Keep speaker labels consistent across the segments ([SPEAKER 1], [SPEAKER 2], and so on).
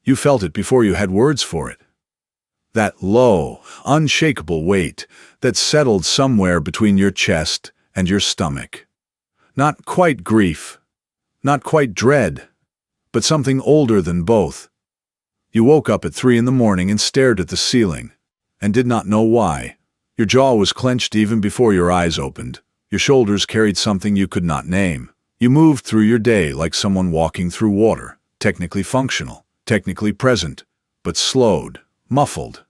[SPEAKER 1] You felt it before you had words for it. That low, unshakable weight that settled somewhere between your chest and your stomach. Not quite grief, not quite dread, but something older than both. You woke up at 3 in the morning and stared at the ceiling, and did not know why. Your jaw was clenched even before your eyes opened. Your shoulders carried something you could not name. You moved through your day like someone walking through water, technically functional, technically present, but slowed, muffled.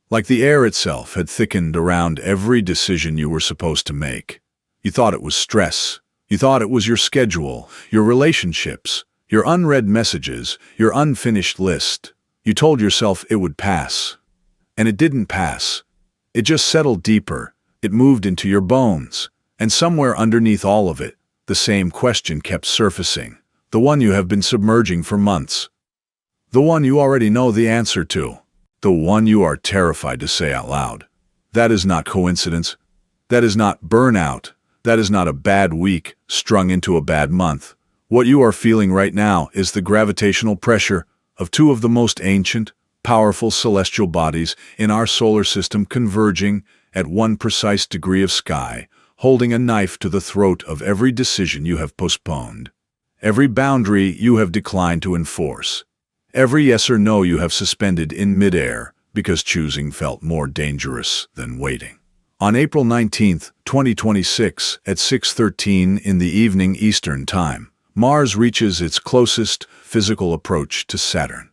[SPEAKER 1] Like the air itself had thickened around every decision you were supposed to make. You thought it was stress. You thought it was your schedule, your relationships, your unread messages, your unfinished list. You told yourself it would pass. And it didn't pass. It just settled deeper. It moved into your bones. And somewhere underneath all of it, the same question kept surfacing. The one you have been submerging for months. The one you already know the answer to. The one you are terrified to say out loud. That is not coincidence. That is not burnout. That is not a bad week strung into a bad month. What you are feeling right now is the gravitational pressure of two of the most ancient, powerful celestial bodies in our solar system converging at one precise degree of sky, holding a knife to the throat of every decision you have postponed, every boundary you have declined to enforce, every yes or no you have suspended in midair because choosing felt more dangerous than waiting. On April 19, 2026, at 6:13 in the evening Eastern Time, Mars reaches its closest physical approach to Saturn.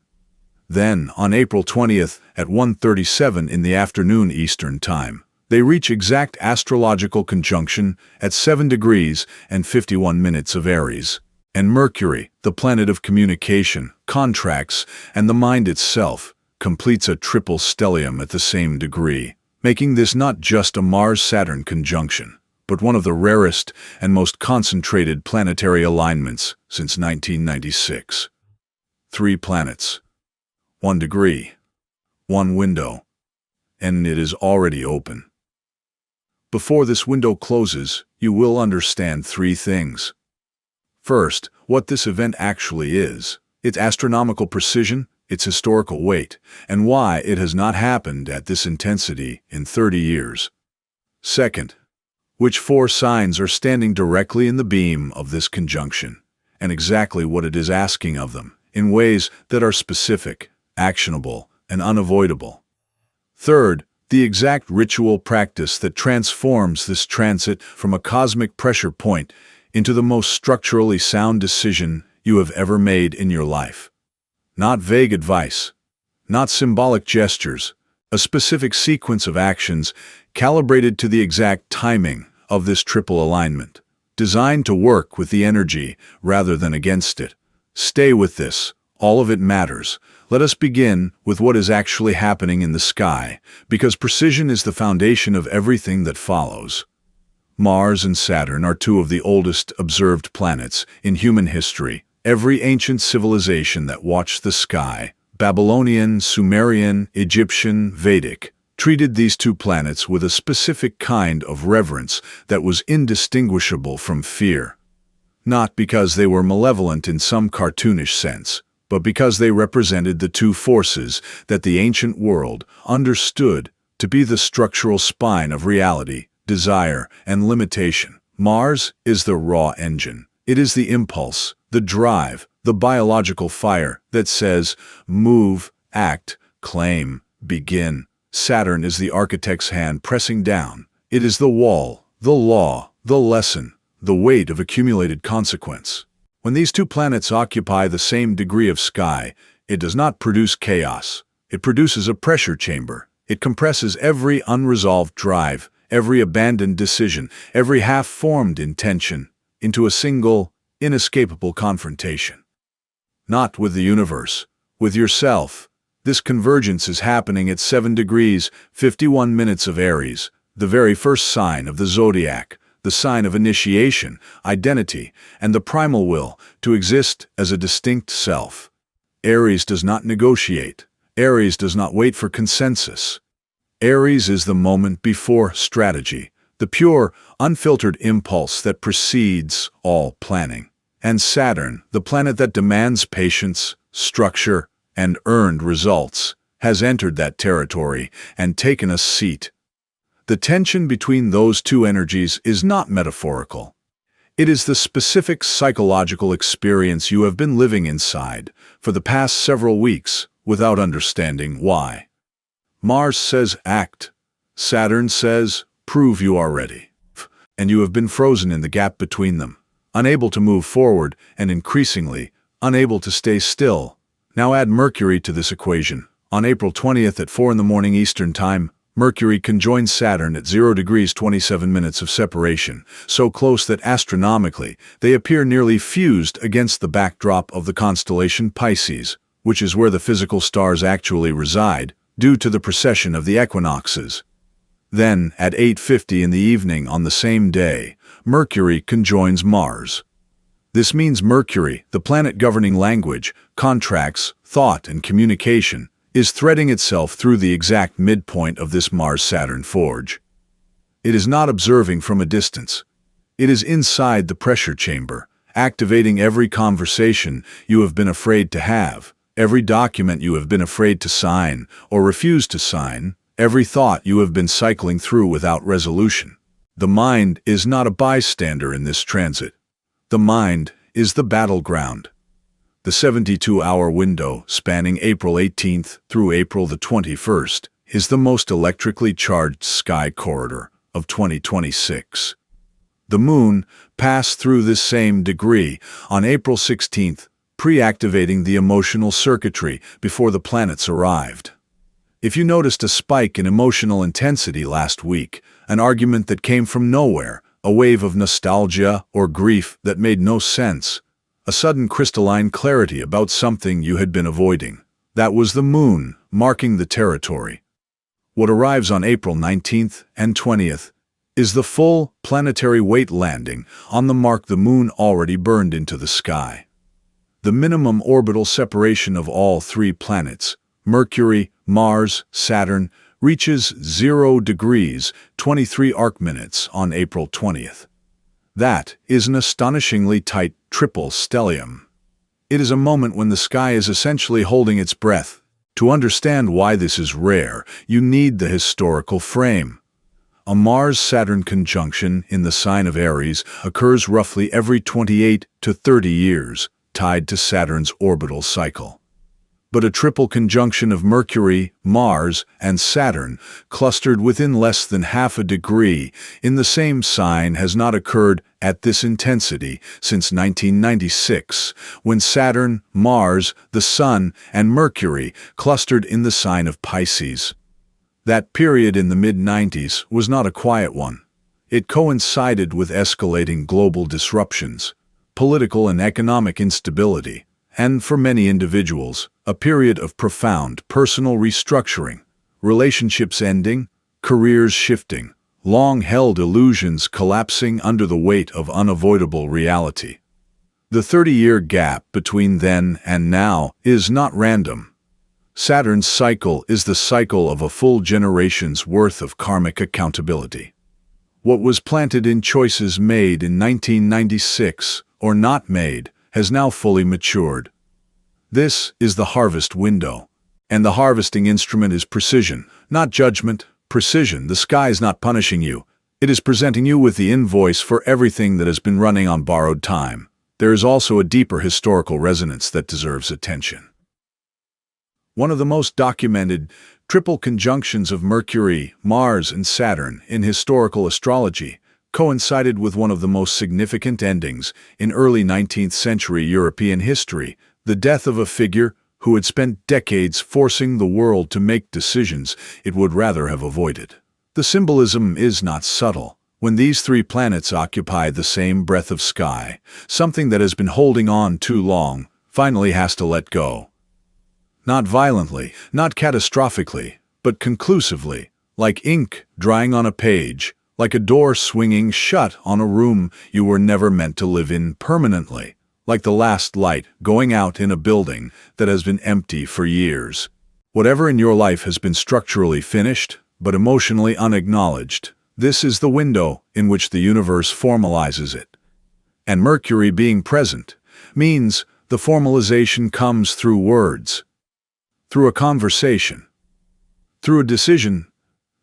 [SPEAKER 1] Then, on April 20th, at 1:37 in the afternoon Eastern Time, they reach exact astrological conjunction at 7 degrees and 51 minutes of Aries. And Mercury, the planet of communication, contracts, and the mind itself, completes a triple stellium at the same degree, making this not just a Mars-Saturn conjunction, but one of the rarest and most concentrated planetary alignments since 1996. 3 planets, 1 degree, 1 window, and it is already open. Before this window closes, you will understand 3 things. First, what this event actually is, its astronomical precision, its historical weight, and why it has not happened at this intensity in 30 years. Second, which 4 signs are standing directly in the beam of this conjunction, and exactly what it is asking of them, in ways that are specific, actionable, and unavoidable. Third, the exact ritual practice that transforms this transit from a cosmic pressure point into the most structurally sound decision you have ever made in your life. Not vague advice, not symbolic gestures, a specific sequence of actions calibrated to the exact timing of this triple alignment, designed to work with the energy rather than against it. Stay with this. All of it matters. Let us begin with what is actually happening in the sky, because precision is the foundation of everything that follows. Mars and Saturn are 2 of the oldest observed planets in human history. Every ancient civilization that watched the sky, Babylonian, Sumerian, Egyptian, Vedic, treated these 2 planets with a specific kind of reverence that was indistinguishable from fear. Not because they were malevolent in some cartoonish sense, but because they represented the 2 forces that the ancient world understood to be the structural spine of reality, desire, and limitation. Mars is the raw engine. It is the impulse, the drive, the biological fire that says, move, act, claim, begin. Saturn is the architect's hand pressing down. It is the wall, the law, the lesson, the weight of accumulated consequence. When these 2 planets occupy the same degree of sky, it does not produce chaos. It produces a pressure chamber. It compresses every unresolved drive, every abandoned decision, every half-formed intention, into a single, inescapable confrontation. Not with the universe, with yourself. This convergence is happening at 7 degrees, 51 minutes of Aries, the very first sign of the zodiac, the sign of initiation, identity, and the primal will to exist as a distinct self. Aries does not negotiate. Aries does not wait for consensus. Aries is the moment before strategy, the pure, unfiltered impulse that precedes all planning. And Saturn, the planet that demands patience, structure, and earned results, has entered that territory and taken a seat. The tension between those two energies is not metaphorical. It is the specific psychological experience you have been living inside for the past several weeks without understanding why. Mars says act. Saturn says prove you are ready. And you have been frozen in the gap between them, unable to move forward and increasingly unable to stay still. Now add Mercury to this equation. On April 20th at 4 a.m. Eastern Time, Mercury conjoins Saturn at 0 degrees 27 minutes of separation, so close that astronomically they appear nearly fused against the backdrop of the constellation Pisces, which is where the physical stars actually reside, due to the precession of the equinoxes. Then, at 8:50 in the evening on the same day, Mercury conjoins Mars. This means Mercury, the planet governing language, contracts, thought, and communication, is threading itself through the exact midpoint of this Mars-Saturn forge. It is not observing from a distance. It is inside the pressure chamber, activating every conversation you have been afraid to have, every document you have been afraid to sign or refuse to sign, every thought you have been cycling through without resolution. The mind is not a bystander in this transit. The mind is the battleground. The 72-hour window, spanning April 18th through April the 21st, is the most electrically charged sky corridor of 2026. The Moon passed through this same degree on April 16th, pre-activating the emotional circuitry before the planets arrived. If you noticed a spike in emotional intensity last week, an argument that came from nowhere, a wave of nostalgia or grief that made no sense, a sudden crystalline clarity about something you had been avoiding, that was the Moon marking the territory. What arrives on April 19th and 20th is the full planetary weight landing on the mark the Moon already burned into the sky. The minimum orbital separation of all three planets, Mercury, Mars, Saturn, reaches 0 degrees 23 arc minutes on April 20th. That is an astonishingly tight triple stellium. It is a moment when the sky is essentially holding its breath. To understand why this is rare, you need the historical frame. A Mars-Saturn conjunction in the sign of Aries occurs roughly every 28 to 30 years, tied to Saturn's orbital cycle. But a triple conjunction of Mercury, Mars, and Saturn, clustered within less than half a degree in the same sign, has not occurred at this intensity since 1996, when Saturn, Mars, the Sun, and Mercury clustered in the sign of Pisces. That period in the mid-90s was not a quiet one. It coincided with escalating global disruptions, political and economic instability, and for many individuals, a period of profound personal restructuring, relationships ending, careers shifting, long-held illusions collapsing under the weight of unavoidable reality. The 30-year gap between then and now is not random. Saturn's cycle is the cycle of a full generation's worth of karmic accountability. What was planted in choices made in 1996 or not made has now fully matured. This is the harvest window, and the harvesting instrument is precision, not judgment. Precision. The sky is not punishing you. It is presenting you with the invoice for everything that has been running on borrowed time. There is also a deeper historical resonance that deserves attention. One of the most documented triple conjunctions of Mercury, Mars, and Saturn in historical astrology coincided with one of the most significant endings in early 19th century European history, the death of a figure who had spent decades forcing the world to make decisions it would rather have avoided. The symbolism is not subtle. When these three planets occupy the same breadth of sky, something that has been holding on too long finally has to let go. Not violently, not catastrophically, but conclusively, like ink drying on a page, like a door swinging shut on a room you were never meant to live in permanently, like the last light going out in a building that has been empty for years. Whatever in your life has been structurally finished, but emotionally unacknowledged, this is the window in which the universe formalizes it. And Mercury being present means the formalization comes through words. through a conversation, through a decision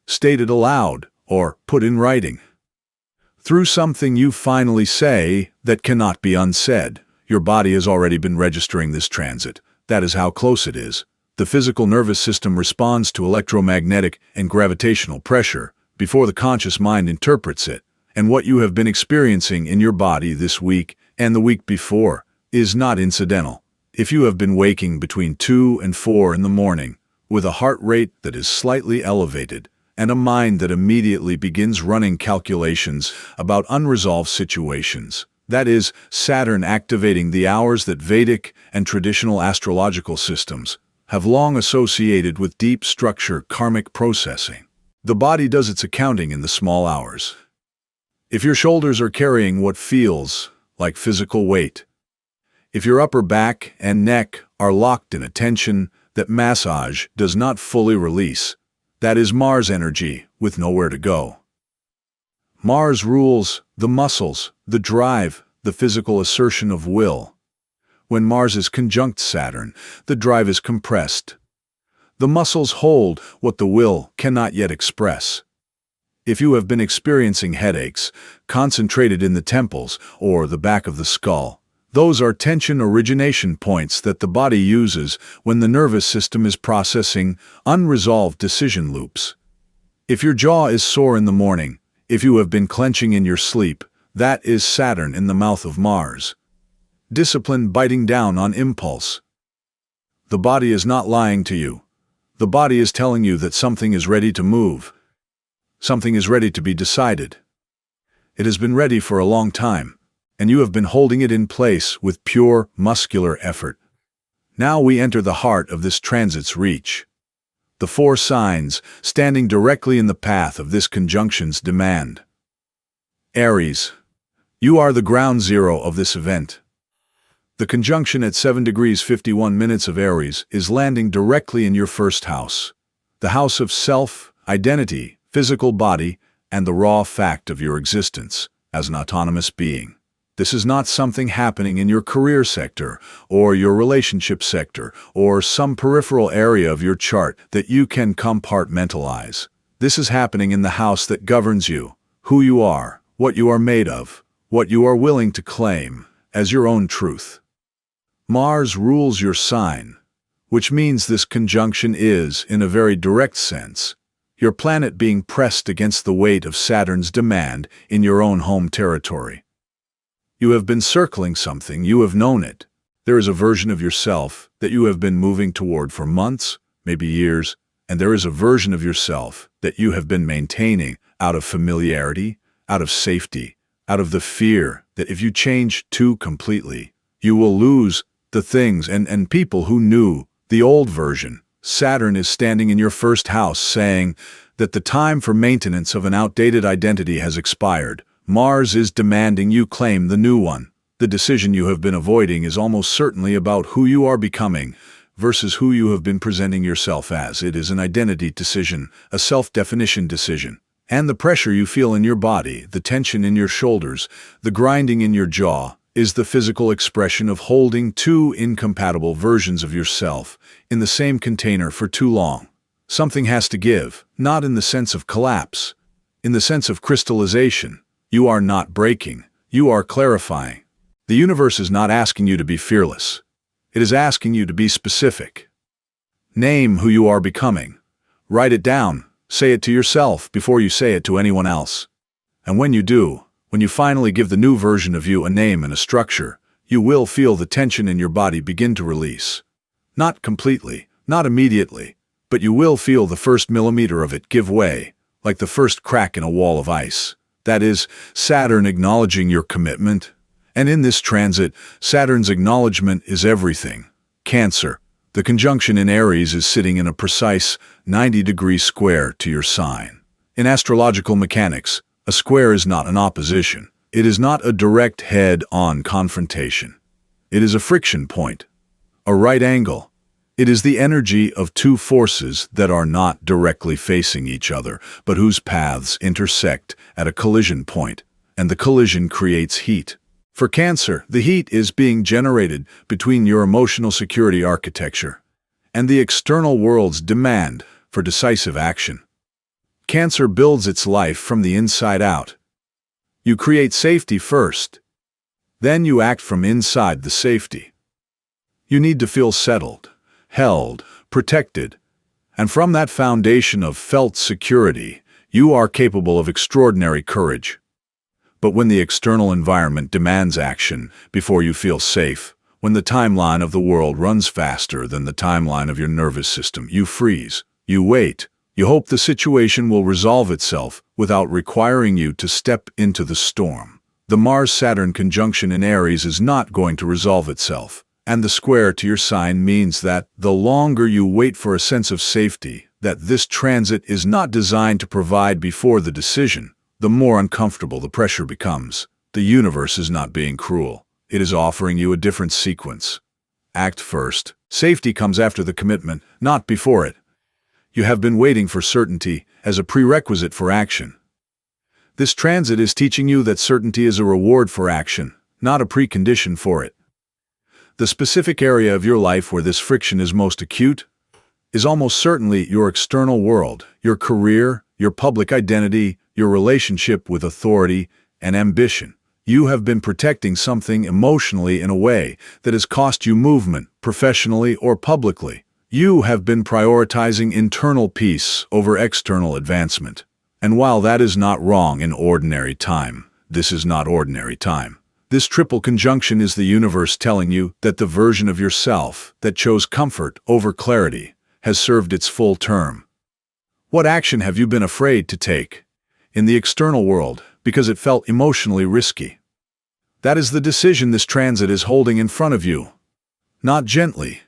[SPEAKER 1] stated aloud or put in writing, through something you finally say that cannot be unsaid. Your body has already been registering this transit. That is how close it is. The physical nervous system responds to electromagnetic and gravitational pressure before the conscious mind interprets it, and what you have been experiencing in your body this week and the week before is not incidental. If you have been waking between 2 and 4 in the morning with a heart rate that is slightly elevated and a mind that immediately begins running calculations about unresolved situations, that is, Saturn activating the hours that Vedic and traditional astrological systems have long associated with deep structure karmic processing. The body does its accounting in the small hours. If your shoulders are carrying what feels like physical weight, if your upper back and neck are locked in a tension that massage does not fully release, that is Mars energy with nowhere to go. Mars rules the muscles, the drive, the physical assertion of will. When Mars is conjunct Saturn, the drive is compressed. The muscles hold what the will cannot yet express. If you have been experiencing headaches, concentrated in the temples or the back of the skull, those are tension origination points that the body uses when the nervous system is processing unresolved decision loops. If your jaw is sore in the morning, if you have been clenching in your sleep, that is Saturn in the mouth of Mars. Discipline biting down on impulse. The body is not lying to you. The body is telling you that something is ready to move. Something is ready to be decided. It has been ready for a long time, and you have been holding it in place with pure muscular effort. Now we enter the heart of this transit's reach. The 4 signs standing directly in the path of this conjunction's demand. Aries, you are the ground zero of this event. The conjunction at 7 degrees 51 minutes of Aries is landing directly in your first house, the house of self, identity, physical body, and the raw fact of your existence as an autonomous being. This is not something happening in your career sector, or your relationship sector, or some peripheral area of your chart that you can compartmentalize. This is happening in the house that governs you, who you are, what you are made of, what you are willing to claim as your own truth. Mars rules your sign, which means this conjunction is, in a very direct sense, your planet being pressed against the weight of Saturn's demand in your own home territory. You have been circling something, you have known it. There is a version of yourself that you have been moving toward for months, maybe years, and there is a version of yourself that you have been maintaining out of familiarity, out of safety, out of the fear that if you change too completely, you will lose the things and people who knew the old version. Saturn is standing in your first house saying that the time for maintenance of an outdated identity has expired. Mars is demanding you claim the new one. The decision you have been avoiding is almost certainly about who you are becoming versus who you have been presenting yourself as. It is an identity decision, a self-definition decision. And the pressure you feel in your body, the tension in your shoulders, the grinding in your jaw, is the physical expression of holding 2 incompatible versions of yourself in the same container for too long. Something has to give, not in the sense of collapse, in the sense of crystallization. You are not breaking, you are clarifying. The universe is not asking you to be fearless. It is asking you to be specific. Name who you are becoming. Write it down. Say it to yourself before you say it to anyone else. And when you do, when you finally give the new version of you a name and a structure, you will feel the tension in your body begin to release. Not completely, not immediately, but you will feel the first millimeter of it give way, like the first crack in a wall of ice. That is Saturn acknowledging your commitment. And in this transit, Saturn's acknowledgement is everything. Cancer, the conjunction in Aries is sitting in a precise 90-degree square to your sign. In astrological mechanics, a square is not an opposition. It is not a direct head-on confrontation. It is a friction point, a right angle. It is the energy of 2 forces that are not directly facing each other, but whose paths intersect at a collision point, and the collision creates heat. For Cancer, the heat is being generated between your emotional security architecture and the external world's demand for decisive action. Cancer builds its life from the inside out. You create safety first. Then you act from inside the safety. You need to feel settled, held, protected, and from that foundation of felt security, you are capable of extraordinary courage. But when the external environment demands action before you feel safe, when the timeline of the world runs faster than the timeline of your nervous system, you freeze, you wait, you hope the situation will resolve itself without requiring you to step into the storm. The Mars-Saturn conjunction in Aries is not going to resolve itself, and the square to your sign means that the longer you wait for a sense of safety that this transit is not designed to provide before the decision, the more uncomfortable the pressure becomes. The universe is not being cruel. It is offering you a different sequence. Act first. Safety comes after the commitment, not before it. You have been waiting for certainty as a prerequisite for action. This transit is teaching you that certainty is a reward for action, not a precondition for it. The specific area of your life where this friction is most acute is almost certainly your external world, your career, your public identity, your relationship with authority and ambition. You have been protecting something emotionally in a way that has cost you movement, professionally or publicly. You have been prioritizing internal peace over external advancement. And while that is not wrong in ordinary time, this is not ordinary time. This triple conjunction is the universe telling you that the version of yourself that chose comfort over clarity has served its full term. What action have you been afraid to take in the external world because it felt emotionally risky? That is the decision this transit is holding in front of you. Not gently,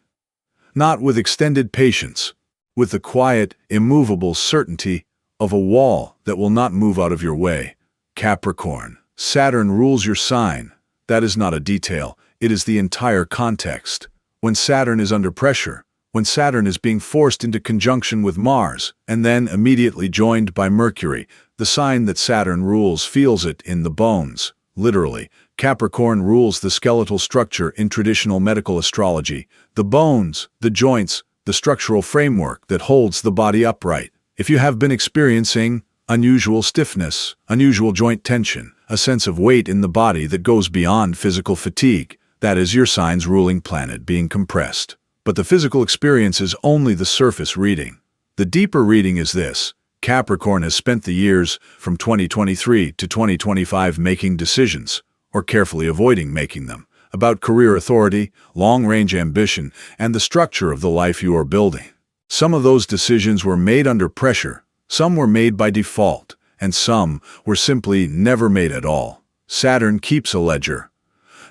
[SPEAKER 1] not with extended patience, with the quiet, immovable certainty of a wall that will not move out of your way. Capricorn, Saturn rules your sign. That is not a detail, it is the entire context. When Saturn is under pressure, when Saturn is being forced into conjunction with Mars, and then immediately joined by Mercury, the sign that Saturn rules feels it in the bones. Literally, Capricorn rules the skeletal structure in traditional medical astrology, the bones, the joints, the structural framework that holds the body upright. If you have been experiencing unusual stiffness, unusual joint tension, a sense of weight in the body that goes beyond physical fatigue, that is your sign's ruling planet being compressed. But the physical experience is only the surface reading. The deeper reading is this: Capricorn has spent the years from 2023 to 2025 making decisions, or carefully avoiding making them, about career authority, long-range ambition, and the structure of the life you are building. Some of those decisions were made under pressure, some were made by default, and some were simply never made at all. Saturn keeps a ledger.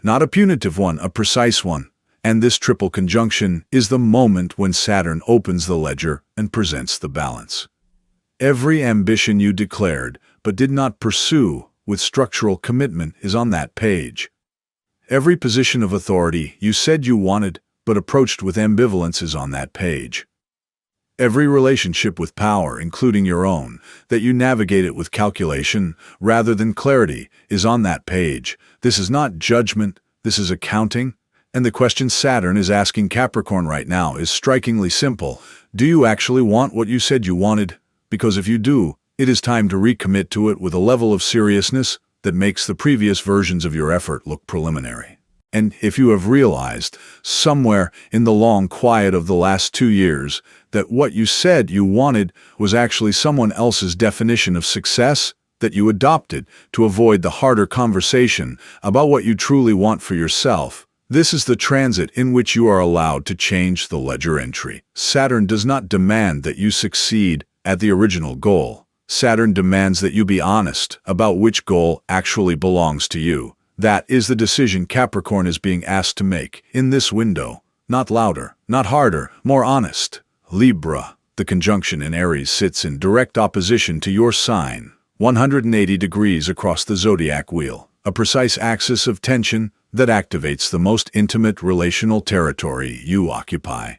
[SPEAKER 1] Not a punitive one, a precise one. And this triple conjunction is the moment when Saturn opens the ledger and presents the balance. Every ambition you declared but did not pursue with structural commitment is on that page. Every position of authority you said you wanted but approached with ambivalence is on that page. Every relationship with power, including your own, that you navigate it with calculation rather than clarity, is on that page. This is not judgment, this is accounting. And the question Saturn is asking Capricorn right now is strikingly simple. Do you actually want what you said you wanted? Because if you do, it is time to recommit to it with a level of seriousness that makes the previous versions of your effort look preliminary. And if you have realized, somewhere in the long quiet of the last 2 years, that what you said you wanted was actually someone else's definition of success that you adopted to avoid the harder conversation about what you truly want for yourself, this is the transit in which you are allowed to change the ledger entry. Saturn does not demand that you succeed at the original goal. Saturn demands that you be honest about which goal actually belongs to you. That is the decision Capricorn is being asked to make in this window. Not louder, not harder, more honest. Libra, the conjunction in Aries sits in direct opposition to your sign, 180 degrees across the zodiac wheel, a precise axis of tension that activates the most intimate relational territory you occupy.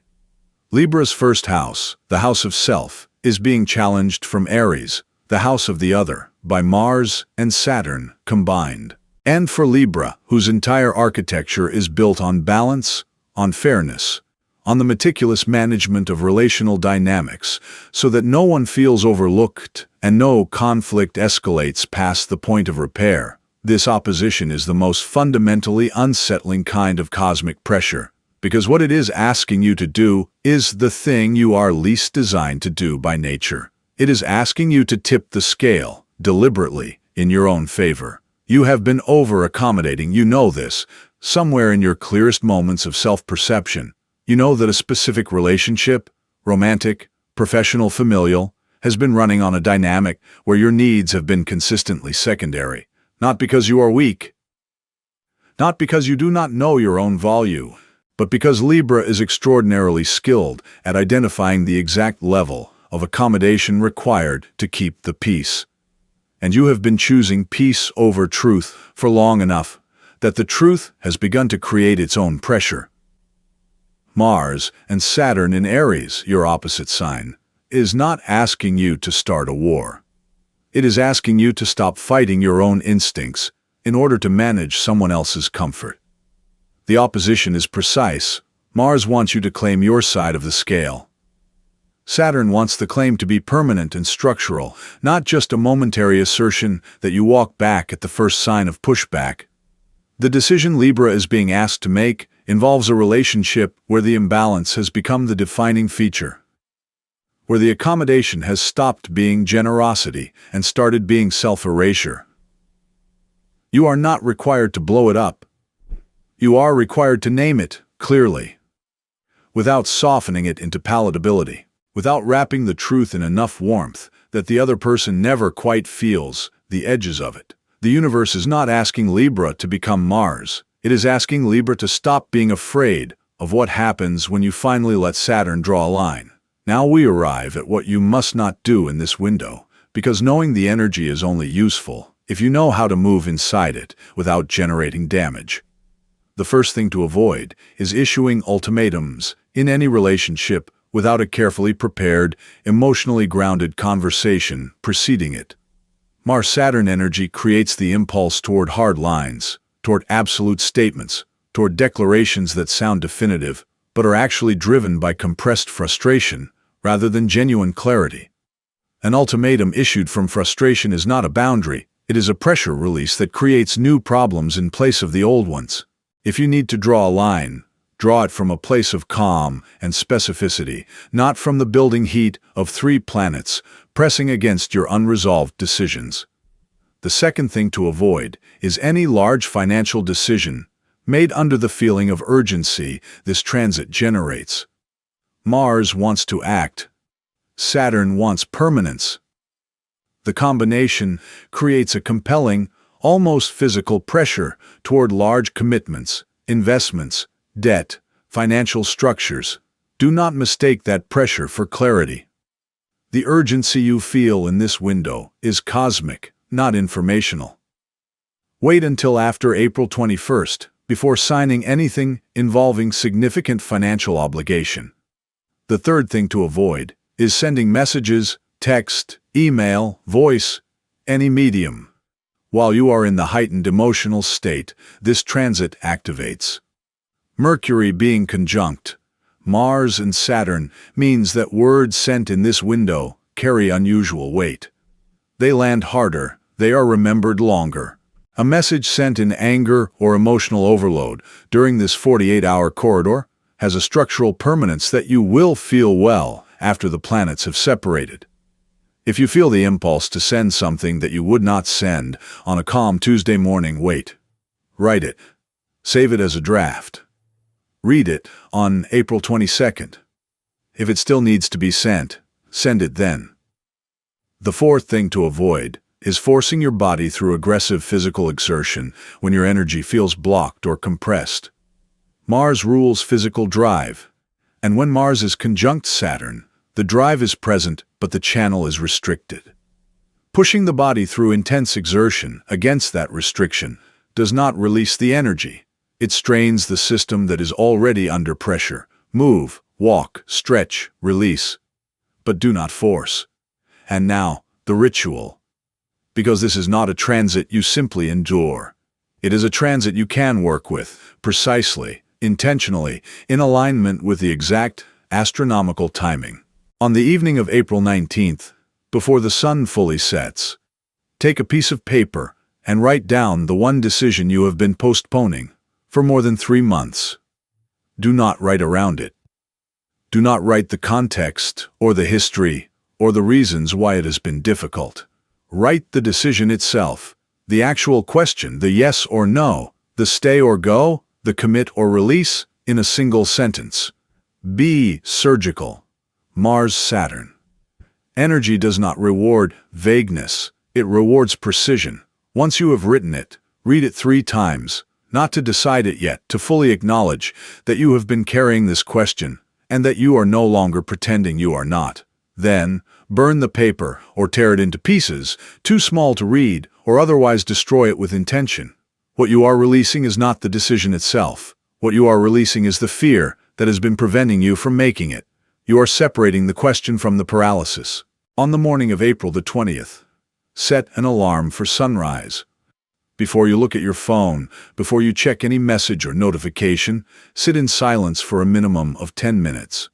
[SPEAKER 1] Libra's first house, the house of self, is being challenged from Aries, the house of the other, by Mars and Saturn combined. And for Libra, whose entire architecture is built on balance, on fairness, on the meticulous management of relational dynamics so that no one feels overlooked and no conflict escalates past the point of repair. This opposition is the most fundamentally unsettling kind of cosmic pressure, because what it is asking you to do is the thing you are least designed to do by nature. It is asking you to tip the scale, deliberately, in your own favor. You have been over-accommodating, you know this, somewhere in your clearest moments of self-perception. You know that a specific relationship, romantic, professional, familial, has been running on a dynamic where your needs have been consistently secondary. Not because you are weak, not because you do not know your own value, but because Libra is extraordinarily skilled at identifying the exact level of accommodation required to keep the peace. And you have been choosing peace over truth for long enough that the truth has begun to create its own pressure. Mars and Saturn in Aries, your opposite sign, is not asking you to start a war. It is asking you to stop fighting your own instincts in order to manage someone else's comfort. The opposition is precise. Mars wants you to claim your side of the scale. Saturn wants the claim to be permanent and structural, not just a momentary assertion that you walk back at the first sign of pushback. The decision Libra is being asked to make involves a relationship where the imbalance has become the defining feature, where the accommodation has stopped being generosity and started being self-erasure. You are not required to blow it up. You are required to name it clearly, without softening it into palatability, without wrapping the truth in enough warmth that the other person never quite feels the edges of it. The universe is not asking Libra to become Mars. It is asking Libra to stop being afraid of what happens when you finally let Saturn draw a line. Now we arrive at what you must not do in this window, because knowing the energy is only useful if you know how to move inside it without generating damage. The first thing to avoid is issuing ultimatums in any relationship without a carefully prepared, emotionally grounded conversation preceding it. Mars-Saturn energy creates the impulse toward hard lines, toward absolute statements, toward declarations that sound definitive, but are actually driven by compressed frustration rather than genuine clarity. An ultimatum issued from frustration is not a boundary, it is a pressure release that creates new problems in place of the old ones. If you need to draw a line, draw it from a place of calm and specificity, not from the building heat of 3 planets pressing against your unresolved decisions. The second thing to avoid is any large financial decision made under the feeling of urgency this transit generates. Mars wants to act. Saturn wants permanence. The combination creates a compelling, almost physical pressure toward large commitments, investments, debt, financial structures. Do not mistake that pressure for clarity. The urgency you feel in this window is cosmic, not informational. Wait until after April 21st before signing anything involving significant financial obligation. The third thing to avoid is sending messages, text, email, voice, any medium. While you are in the heightened emotional state, this transit activates. Mercury being conjunct Mars and Saturn means that words sent in this window carry unusual weight. They land harder, they are remembered longer. A message sent in anger or emotional overload during this 48-hour corridor has a structural permanence that you will feel well after the planets have separated. If you feel the impulse to send something that you would not send on a calm Tuesday morning, wait. Write it. Save it as a draft. Read it on April 22nd. If it still needs to be sent, send it then. The fourth thing to avoid is forcing your body through aggressive physical exertion when your energy feels blocked or compressed. Mars rules physical drive, and when Mars is conjunct Saturn, the drive is present, but the channel is restricted. Pushing the body through intense exertion against that restriction does not release the energy. It strains the system that is already under pressure. Move, walk, stretch, release. But do not force. And now, the ritual. Because this is not a transit you simply endure. It is a transit you can work with, precisely, intentionally, in alignment with the exact astronomical timing. On the evening of April 19th, before the sun fully sets, take a piece of paper and write down the one decision you have been postponing for more than 3 months. Do not write around it. Do not write the context or the history or the reasons why it has been difficult. Write the decision itself, the actual question, the yes or no, the stay or go, the commit or release, in a single sentence. Be surgical. Mars, Saturn. Energy does not reward vagueness, it rewards precision. Once you have written it, read it 3 times, not to decide it yet, to fully acknowledge that you have been carrying this question and that you are no longer pretending you are not. Then, burn the paper or tear it into pieces, too small to read, or otherwise destroy it with intention. What you are releasing is not the decision itself. What you are releasing is the fear that has been preventing you from making it. You are separating the question from the paralysis. On the morning of April the 20th, set an alarm for sunrise. Before you look at your phone, before you check any message or notification, sit in silence for a minimum of 10 minutes.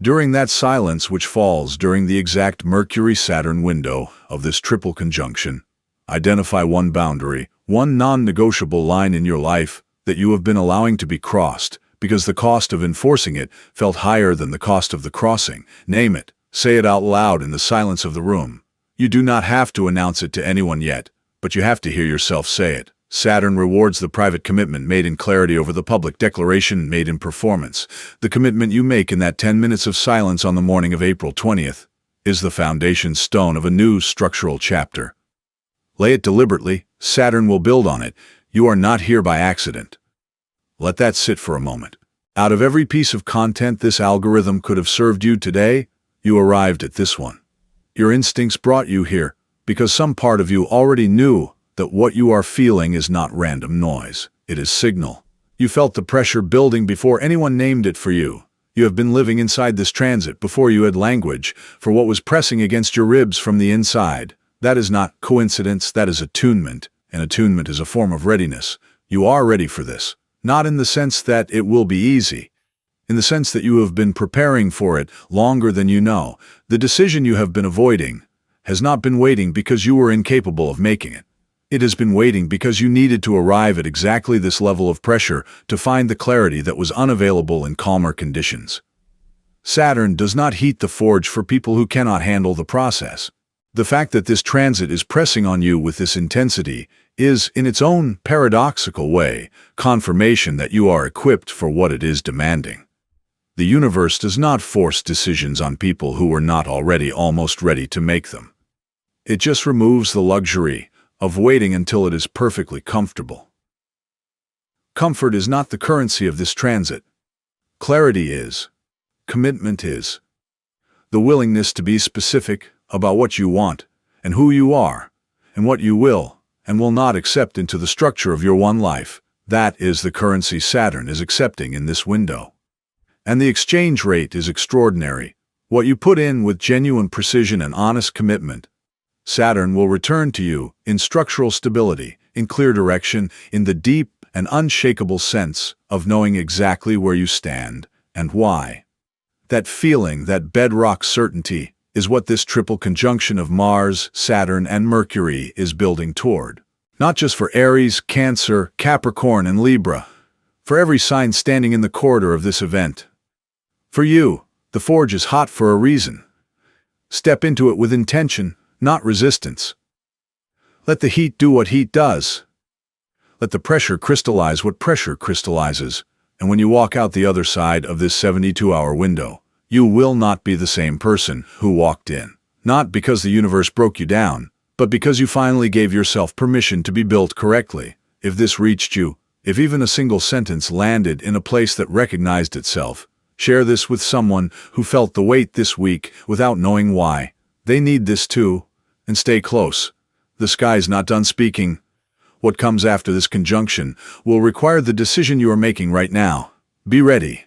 [SPEAKER 1] During that silence, which falls during the exact Mercury-Saturn window of this triple conjunction, identify one boundary, one non-negotiable line in your life that you have been allowing to be crossed because the cost of enforcing it felt higher than the cost of the crossing. Name it. Say it out loud in the silence of the room. You do not have to announce it to anyone yet, but you have to hear yourself say it. Saturn rewards the private commitment made in clarity over the public declaration made in performance. The commitment you make in that 10 minutes of silence on the morning of April 20th is the foundation stone of a new structural chapter. Lay it deliberately, Saturn will build on it. You are not here by accident. Let that sit for a moment. Out of every piece of content this algorithm could have served you today, you arrived at this one. Your instincts brought you here because some part of you already knew that what you are feeling is not random noise. It is signal. You felt the pressure building before anyone named it for you. You have been living inside this transit before you had language for what was pressing against your ribs from the inside. That is not coincidence, that is attunement, and attunement is a form of readiness. You are ready for this, not in the sense that it will be easy, in the sense that you have been preparing for it longer than you know. The decision you have been avoiding has not been waiting because you were incapable of making it. It has been waiting because you needed to arrive at exactly this level of pressure to find the clarity that was unavailable in calmer conditions. Saturn does not heat the forge for people who cannot handle the process. The fact that this transit is pressing on you with this intensity is, in its own paradoxical way, confirmation that you are equipped for what it is demanding. The universe does not force decisions on people who are not already almost ready to make them. It just removes the luxury of waiting until it is perfectly comfortable. Comfort is not the currency of this transit. Clarity is. Commitment is. The willingness to be specific about what you want and who you are and what you will and will not accept into the structure of your one life. That is the currency Saturn is accepting in this window. And the exchange rate is extraordinary. What you put in with genuine precision and honest commitment, Saturn will return to you in structural stability, in clear direction, in the deep and unshakable sense of knowing exactly where you stand and why. That feeling, that bedrock certainty, is what this triple conjunction of Mars, Saturn, and Mercury is building toward. Not just for Aries, Cancer, Capricorn, and Libra, for every sign standing in the corridor of this event. For you, the forge is hot for a reason. Step into it with intention, not resistance. Let the heat do what heat does. Let the pressure crystallize what pressure crystallizes. And when you walk out the other side of this 72-hour window, you will not be the same person who walked in. Not because the universe broke you down, but because you finally gave yourself permission to be built correctly. If this reached you, if even a single sentence landed in a place that recognized itself, share this with someone who felt the weight this week without knowing why. They need this too, and stay close. The sky's not done speaking. What comes after this conjunction will require the decision you are making right now. Be ready.